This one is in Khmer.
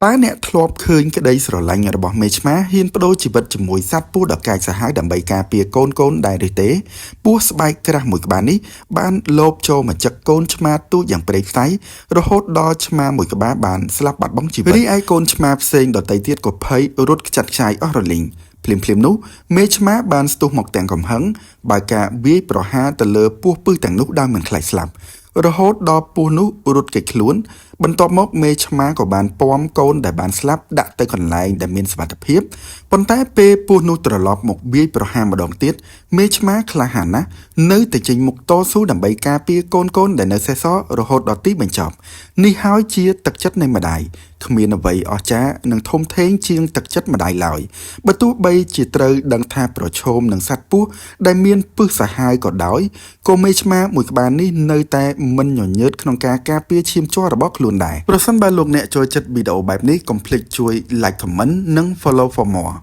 តើអ្នកធ្លាប់ឃើញក្តីស្រឡាញ់របស់មេឆ្មាហ៊ានប្តូរជីវិតជាមួយសត្វពស់ដ៏កាចសាហាវដើម្បីការពារកូនដែរឬទេពស់ស្បែកក្រាស់មួយក្បាលនេះបានលបចូលមកចឹកកូនឆ្មាទូចយ៉ាងព្រៃផ្សៃរហូតដល់ឆ្មាមួយក្បាលបានស្លាប់បាត់បង់ជីវិតរីឯកូនឆ្មាផ្សេងដទៃទៀតក៏ភ័យរត់ខ្ចាត់ខ្ចាយអស់រលីងភ្លាមនោះមេឆ្មាបានស្ទុះមកទាំងកំហឹងបើការវាយប្រហារទៅលើពស់ពឹសទាំងនោះដោយមិនខ្លាចស្លាប់រហូតដល់ពស់នោះរត់គេចខ្លួនបន្ទាប់មកមេឆ្មាក៏បានពាំកូនដែលបានស្លាប់ដាក់ទៅកន្លែងដែលមានសុវត្ថិភាពប៉ុន្តែពេលពស់នោះត្រឡប់មកវាយប្រហារម្ដងទៀតមេឆ្មាក្លាហានណាស់នៅតែចេញមុខតស៊ូដើម្បីការពារកូនដែលនៅសេសសល់រហូតដល់ទីបញ្ចប់នេះហើយជាទឹកចិត្តនៃម្ដាយគ្មានអ្វីអស្ចារ្យនិងធំធេងជាងទឹកចិត្តម្ដាយឡើយបើទោះបីជាត្រូវដឹងថាប្រឈមនឹងសត្វពស់ដែលមានពឹសសាហាវក៏ដោយក៏មេឆ្មាមួយក្បាលនេះនៅតែមិនញញើតក្នុងការការពារឈាមជ័ររបស់ខ្លួនដែរប្រសិនបើលោកអ្នកចូលចិត្តវីដេអូបែបនេះកុំភ្លេចជួយ like comment និង follow for more